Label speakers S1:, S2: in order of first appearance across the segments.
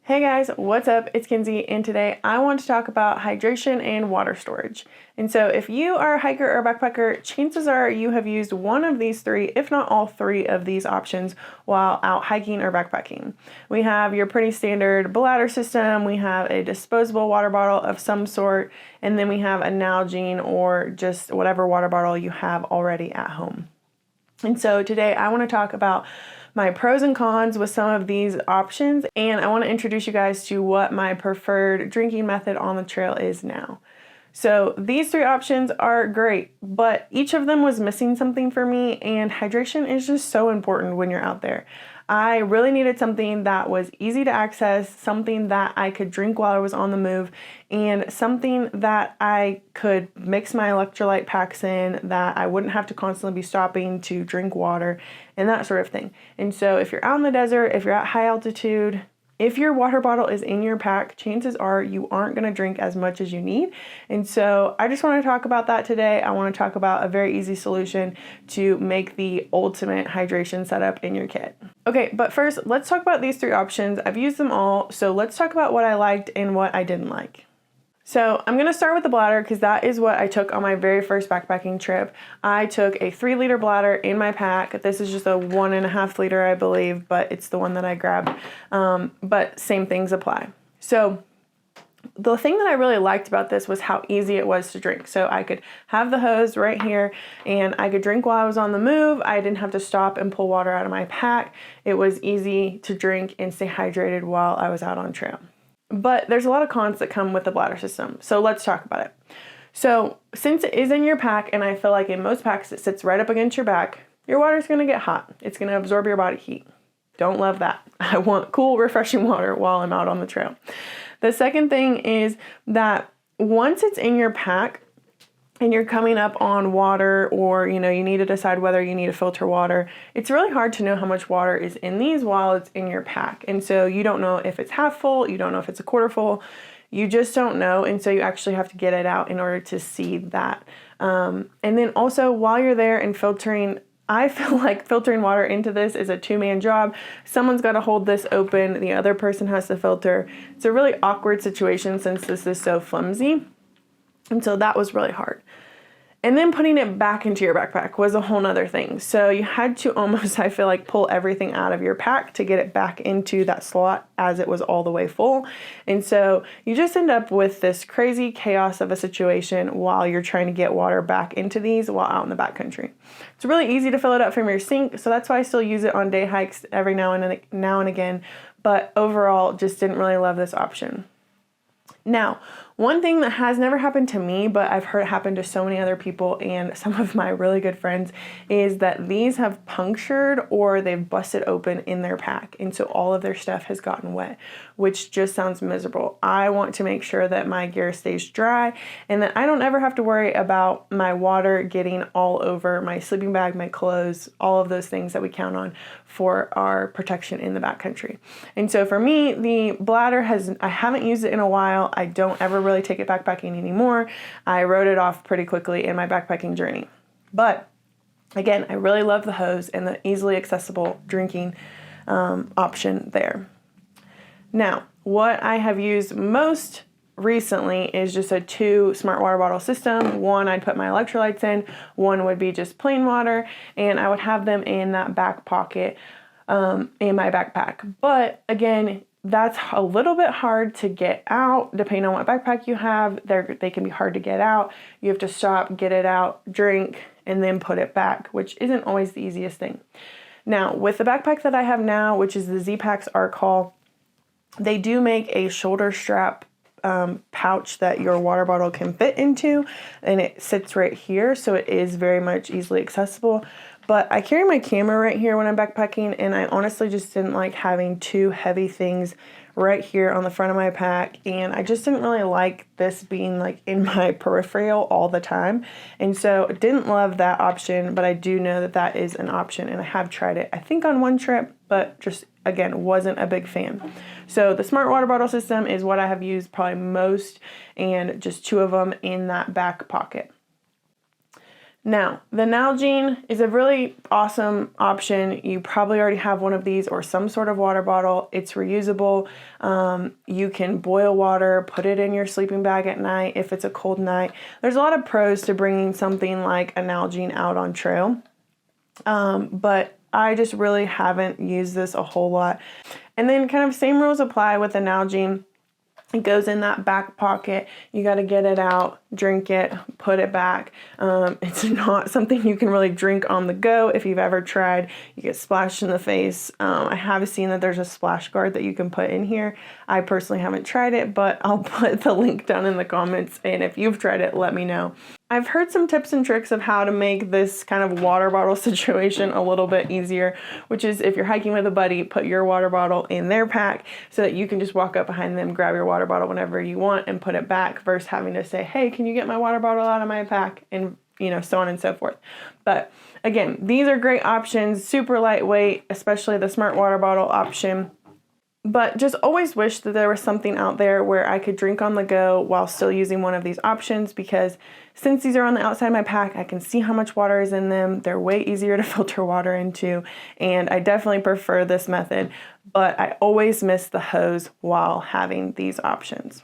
S1: Hey guys, what's up? It's Kinsey, and today I want to talk about hydration and water storage. And so if you are a hiker or backpacker, chances are you have used one of these three, if not all three of these options while out hiking or backpacking. We have your pretty standard bladder system, we have a disposable water bottle of some sort, and then we have a Nalgene or just whatever water bottle you have already at home. And so today I want to talk about my pros and cons with some of these options, and I want to introduce you guys to what my preferred drinking method on the trail is now. So these three options are great, but each of them was missing something for me, and hydration is just so important when you're out there. I really needed something that was easy to access, something that I could drink while I was on the move, and something that I could mix my electrolyte packs in, that I wouldn't have to constantly be stopping to drink water and that sort of thing. And so if you're out in the desert, if you're at high altitude, if your water bottle is in your pack, chances are you aren't going to drink as much as you need. And so I just want to talk about that today. I want to talk about a very easy solution to make the ultimate hydration setup in your kit. Okay, but first, let's talk about these three options. I've used them all, so let's talk about what I liked and what I didn't like. So I'm going to start with the bladder because that is what I took on my very first backpacking trip. I took a 3-liter bladder in my pack. This is just a 1.5 liter, I believe, but it's the one that I grabbed. But same things apply. So the thing that I really liked about this was how easy it was to drink. So I could have the hose right here and I could drink while I was on the move. I didn't have to stop and pull water out of my pack. It was easy to drink and stay hydrated while I was out on trail. But there's a lot of cons that come with the bladder system. So let's talk about it. So since it is in your pack, and I feel like in most packs it sits right up against your back, your water is going to get hot. It's going to absorb your body heat. Don't love that. I want cool, refreshing water while I'm out on the trail. The second thing is that once it's in your pack and you're coming up on water, or you need to decide whether you need to filter water, it's really hard to know how much water is in these while it's in your pack. And so you don't know if it's half full, you don't know if it's a quarter full, you just don't know. And so you actually have to get it out in order to see that. And then also while you're there and filtering, I feel like filtering water into this is a two-man job. Someone's got to hold this open, the other person has to filter. It's a really awkward situation since this is so flimsy. And so that was really hard. And then putting it back into your backpack was a whole nother thing. So you had to almost, I feel like, pull everything out of your pack to get it back into that slot as it was all the way full. And so you just end up with this crazy chaos of a situation while you're trying to get water back into these while out in the backcountry. It's really easy to fill it up from your sink, so that's why I still use it on day hikes every now and again. But overall, just didn't really love this option. Now, one thing that has never happened to me, but I've heard it happen to so many other people and some of my really good friends, is that these have punctured or they've busted open in their pack. And so all of their stuff has gotten wet, which just sounds miserable. I want to make sure that my gear stays dry and that I don't ever have to worry about my water getting all over my sleeping bag, my clothes, all of those things that we count on for our protection in the backcountry. And so for me, the bladder I haven't used it in a while. I don't ever really take it backpacking anymore. I wrote it off pretty quickly in my backpacking journey. But again, I really love the hose and the easily accessible drinking option there. Now, what I have used most recently is just a 2 SmartWater bottle system. One I'd put my electrolytes in, one would be just plain water, and I would have them in that back pocket in my backpack. But again, that's a little bit hard to get out depending on what backpack you have. They can be hard to get out. You have to stop, get it out, drink, and then put it back, which isn't always the easiest thing. Now, with the backpack that I have now, which is the Z-Packs Arc Haul, they do make a shoulder strap pouch that your water bottle can fit into, and it sits right here, so it is very much easily accessible. But I carry my camera right here when I'm backpacking, and I honestly just didn't like having 2 heavy things right here on the front of my pack, and I just didn't really like this being like in my peripheral all the time. And so I didn't love that option, but I do know that that is an option, and I have tried it, I think on one trip, but just again, wasn't a big fan. So the SmartWater bottle system is what I have used probably most, and just 2 of them in that back pocket. Now, the Nalgene is a really awesome option. You probably already have one of these or some sort of water bottle. It's reusable. You can boil water, put it in your sleeping bag at night if it's a cold night. There's a lot of pros to bringing something like a Nalgene out on trail, but I just really haven't used this a whole lot. And then kind of same rules apply with the Nalgene. It goes in that back pocket. You got to get it out, drink it, put it back. It's not something you can really drink on the go. If you've ever tried, you get splashed in the face. I have seen that there's a splash guard that you can put in here. I personally haven't tried it, but I'll put the link down in the comments. And if you've tried it, let me know. I've heard some tips and tricks of how to make this kind of water bottle situation a little bit easier, which is if you're hiking with a buddy, put your water bottle in their pack so that you can just walk up behind them, grab your water bottle whenever you want and put it back versus having to say, hey, can you get my water bottle out of my pack? And so on and so forth. But again, these are great options, super lightweight, especially the smart water bottle option. But just always wish that there was something out there where I could drink on the go while still using one of these options, because since these are on the outside of my pack, I can see how much water is in them. They're way easier to filter water into, and I definitely prefer this method, but I always miss the hose while having these options.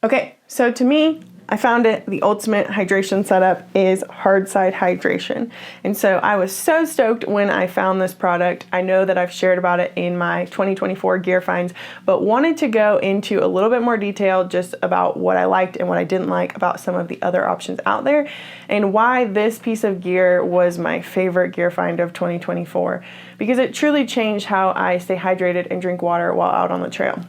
S1: Okay, so to me, I found it, the ultimate hydration setup is Hardside Hydration. And so I was so stoked when I found this product. I know that I've shared about it in my 2024 gear finds, but wanted to go into a little bit more detail just about what I liked and what I didn't like about some of the other options out there and why this piece of gear was my favorite gear find of 2024, because it truly changed how I stay hydrated and drink water while out on the trail.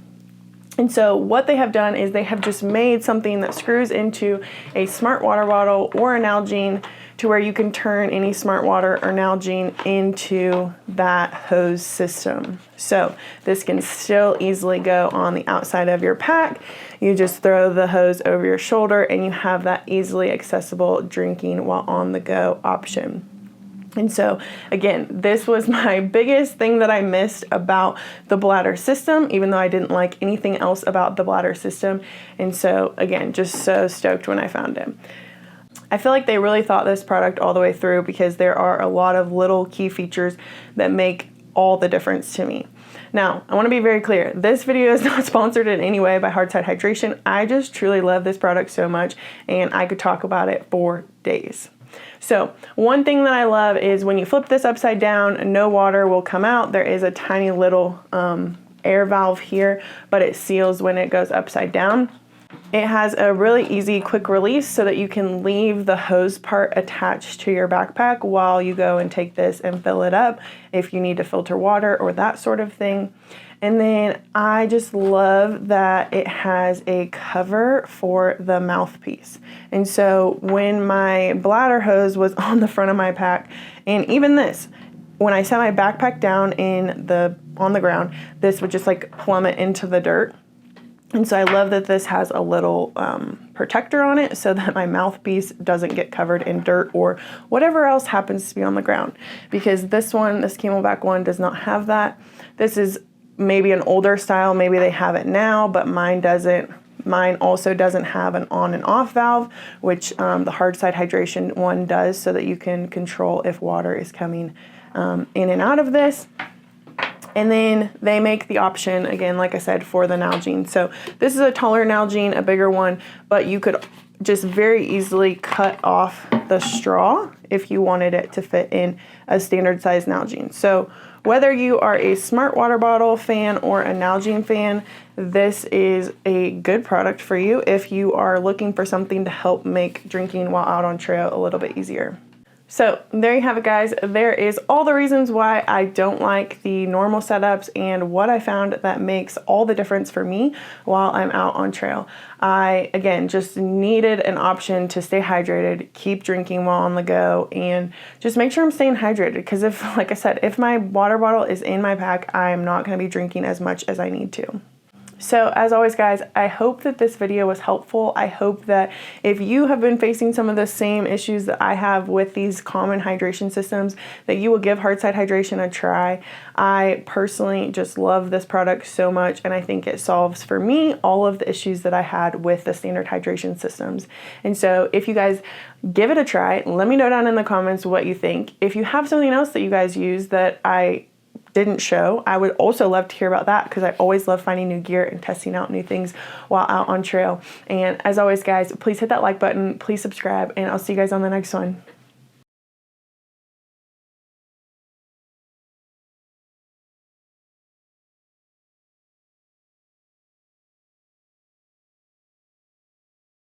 S1: And so what they have done is they have just made something that screws into a smart water bottle or a Nalgene to where you can turn any smart water or Nalgene into that hose system. So this can still easily go on the outside of your pack. You just throw the hose over your shoulder and you have that easily accessible drinking while on the go option. And so again, this was my biggest thing that I missed about the Bladder system, even though I didn't like anything else about the Bladder system. And so again, just so stoked when I found it. I feel like they really thought this product all the way through, because there are a lot of little key features that make all the difference to me. Now, I want to be very clear. This video is not sponsored in any way by Hardside Hydration. I just truly love this product so much, and I could talk about it for days. So one thing that I love is when you flip this upside down, no water will come out. There is a tiny little air valve here, but it seals when it goes upside down. It has a really easy quick release so that you can leave the hose part attached to your backpack while you go and take this and fill it up if you need to filter water or that sort of thing. And then I just love that it has a cover for the mouthpiece. And so when my bladder hose was on the front of my pack, and even this, when I set my backpack down on the ground, this would just like plummet into the dirt. And so I love that this has a little protector on it so that my mouthpiece doesn't get covered in dirt or whatever else happens to be on the ground. Because this Camelback one does not have that. This is maybe an older style, maybe they have it now, but mine doesn't. Mine also doesn't have an on and off valve, which the Hardside Hydration one does, so that you can control if water is coming in and out of this. And then they make the option, again, like I said, for the Nalgene. So this is a taller Nalgene, a bigger one, but you could just very easily cut off the straw if you wanted it to fit in a standard size Nalgene. So whether you are a smart water bottle fan or a Nalgene fan, this is a good product for you if you are looking for something to help make drinking while out on trail a little bit easier. So there you have it, guys. There is all the reasons why I don't like the normal setups and what I found that makes all the difference for me while I'm out on trail. I, again, just needed an option to stay hydrated, keep drinking while on the go, and just make sure I'm staying hydrated. Because if, like I said, if my water bottle is in my pack, I'm not going to be drinking as much as I need to. So as always, guys, I hope that this video was helpful. I hope that if you have been facing some of the same issues that I have with these common hydration systems, that you will give Hardside Hydration a try. I personally just love this product so much, and I think it solves for me all of the issues that I had with the standard hydration systems. And so if you guys give it a try, let me know down in the comments what you think. If you have something else that you guys use that I didn't show, I would also love to hear about that, because I always love finding new gear and testing out new things while out on trail. And as always, guys, please hit that like button, please subscribe, and I'll see you guys on the next one.